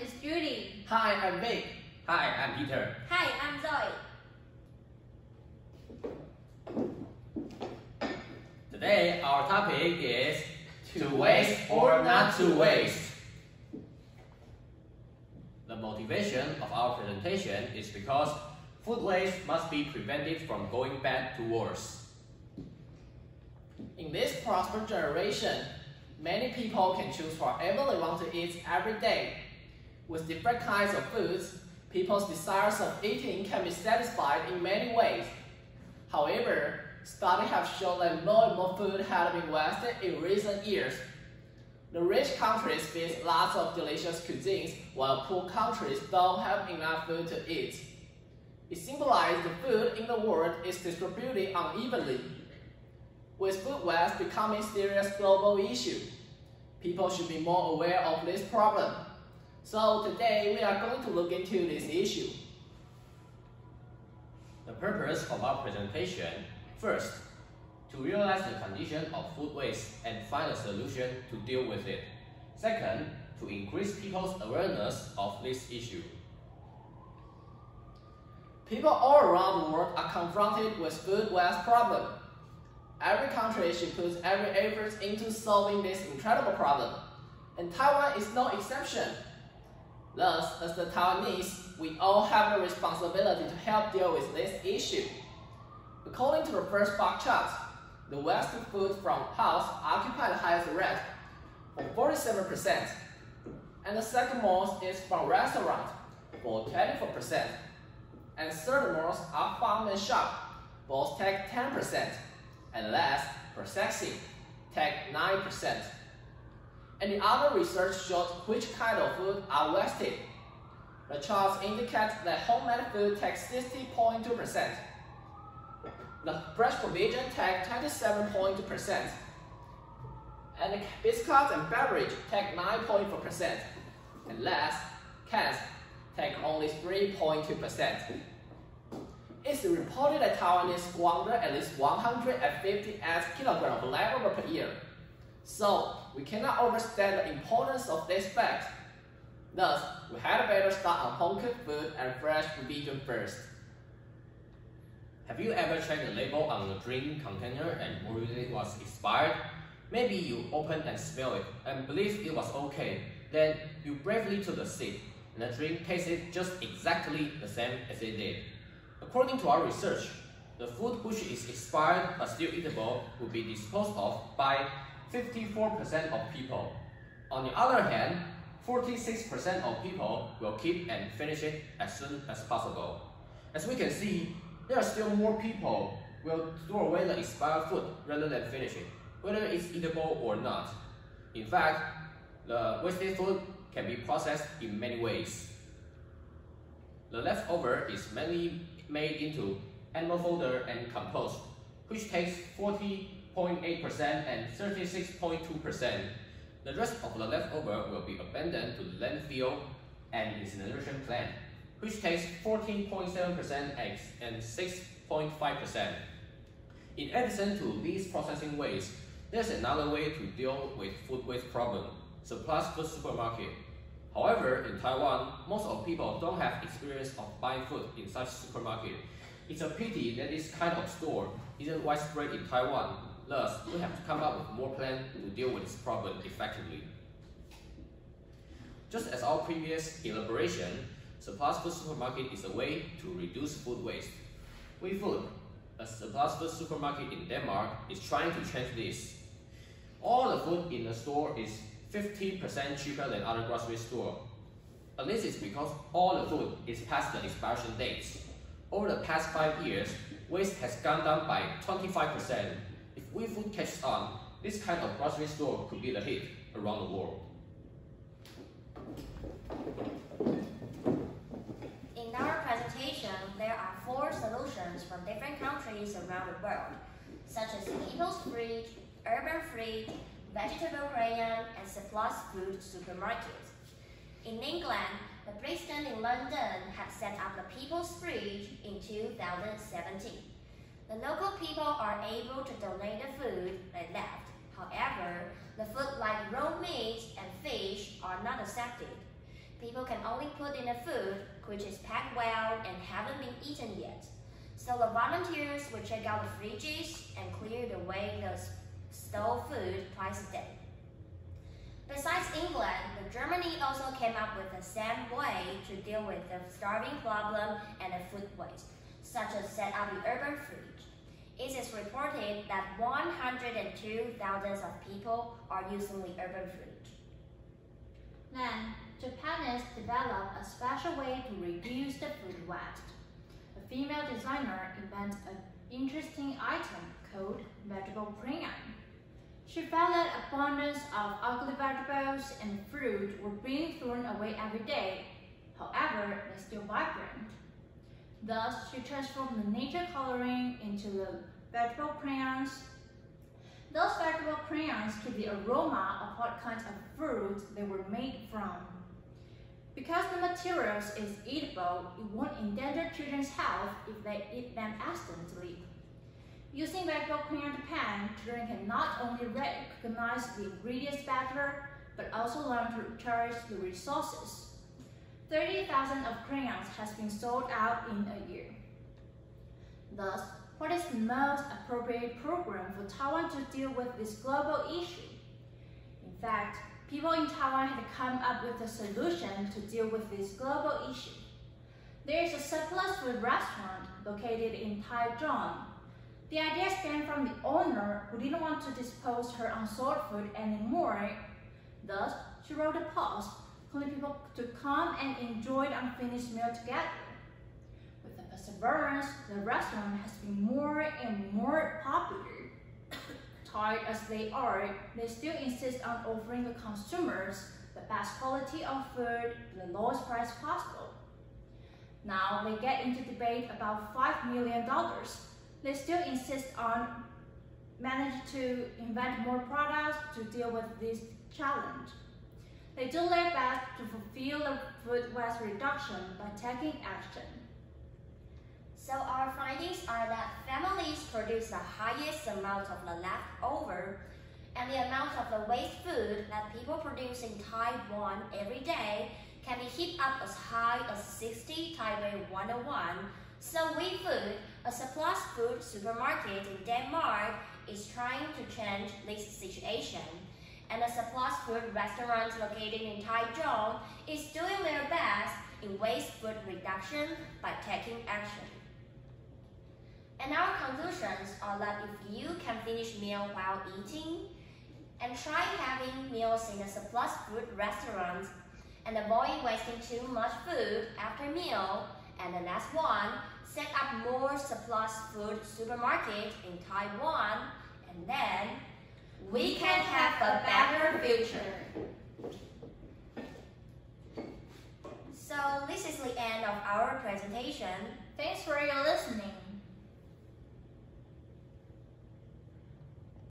is Judy. Hi, I'm Vic. Hi, I'm Peter. Hi, I'm Zoe. Today, our topic is to waste or not to waste. The motivation of our presentation is because food waste must be prevented from going bad to worse. In this prosperous generation, many people can choose whatever they want to eat every day. With different kinds of foods, people's desires of eating can be satisfied in many ways. However, studies have shown that more and more food has been wasted in recent years. The rich countries feed lots of delicious cuisines, while poor countries don't have enough food to eat. It symbolizes the food in the world is distributed unevenly. With food waste becoming a serious global issue, people should be more aware of this problem. So today we are going to look into this issue. The purpose of our presentation, first, to realize the condition of food waste and find a solution to deal with it. Second, to increase people's awareness of this issue. People all around the world are confronted with food waste problem. Every country should put every effort into solving this incredible problem, and Taiwan is no exception. Thus, as the Taiwanese, we all have a responsibility to help deal with this issue. According to the first bar chart, the wasted food from house occupy the highest rate, for 47%, and the second most is from restaurant, for 24%, and third most are farm and shop, both take 10%, and last, processing, take 9%. And the other research shows which kind of food are wasted. The charts indicate that homemade food takes 60.2%. The fresh provision take 27.2%. And the biscuits and beverage take 9.4%. And last, cans take only 3.2%. It's reported that Taiwanese squander at least 158 kilograms of leftover per year. So, we cannot overstate the importance of this fact. Thus, we had better start on home-cooked food and fresh provision first. Have you ever checked the label on the drink container and worried it was expired? Maybe you opened and smelled it and believed it was okay. Then you bravely took a sip, and the drink tasted just exactly the same as it did. According to our research, the food which is expired but still eatable will be disposed of by 54% of people. On the other hand, 46% of people will keep and finish it as soon as possible. As we can see, there are still more people will throw away the expired food rather than finish it, whether it's eatable or not. In fact, the wasted food can be processed in many ways. The leftover is mainly made into animal fodder and compost, which takes 40.8% and 36.2%. The rest of the leftover will be abandoned to the landfill and incineration plant, which takes 14.7% and 6.5%. In addition to these processing waste, there's another way to deal with food waste problem: surplus food supermarket. However, in Taiwan, most of people don't have experience of buying food in such supermarket. It's a pity that this kind of store isn't widespread in Taiwan. Thus, we have to come up with more plans to deal with this problem effectively. Just as our previous elaboration, surplus food supermarket is a way to reduce food waste. WeFood, a surplus food supermarket in Denmark, is trying to change this. All the food in the store is 50% cheaper than other grocery stores. And this is because all the food is past the expiration dates. Over the past 5 years, waste has gone down by 25%. If WeFood catches on, this kind of grocery store could be the hit around the world. In our presentation, there are 4 solutions from different countries around the world, such as People's Fridge, Urban Fridge, Vegetable Rayon, and Surplus Food Supermarket. In England, the Brixton in London had set up the People's Fridge in 2017. The local people are able to donate the food they left. However, the food like raw meat and fish are not accepted. people can only put in the food which is packed well and haven't been eaten yet. So the volunteers will check out the fridges and clear away the stale food twice a day. Besides England, Germany also came up with the same way to deal with the starving problem and the food waste, such as set up the urban fridge. It is reported that 102,000 of people are using the urban fridge. Then, Japanese developed a special way to reduce the food waste. A female designer invented an interesting item called vegetable crayon. She found that abundance of ugly vegetables and fruit were being thrown away every day. However, they're still vibrant. Thus, she transformed the nature coloring into the vegetable crayons. Those vegetable crayons keep the aroma of what kinds of fruits they were made from. Because the materials is eatable, it won't endanger children's health if they eat them accidentally. Using vegetable crayon in Japan, children can not only recognize the ingredients better, but also learn to cherish the resources. 30,000 of crayons has been sold out in a year. Thus, what is the most appropriate program for Taiwan to deal with this global issue? In fact, people in Taiwan had come up with a solution to deal with this global issue. There is a surplus food restaurant located in Taichung. The idea came from the owner who didn't want to dispose her unsold food anymore. Thus, she wrote a post calling people to come and enjoy the unfinished meal together. With the perseverance, the restaurant has been more and more popular. Tired as they are, they still insist on offering the consumers the best quality of food at the lowest price possible. Now they get into debate about $5 million. They still insist on managing to invent more products to deal with this challenge. They do their best to fulfill the food waste reduction by taking action. So our findings are that families produce the highest amount of the leftover, and the amount of the waste food that people produce in Taiwan every day can be heaped up as high as 60 Taipei 101. So WeFood, a surplus food supermarket in Denmark, is trying to change this situation. And the surplus food restaurant located in Taichung is doing their best in waste food reduction by taking action. And our conclusions are that if you can finish meal while eating, and try having meals in a surplus food restaurant, and avoid wasting too much food after meal, and the last one, set up more surplus food supermarket in Taiwan, and then we can have a better future. So this is the end of our presentation. Thanks for your listening.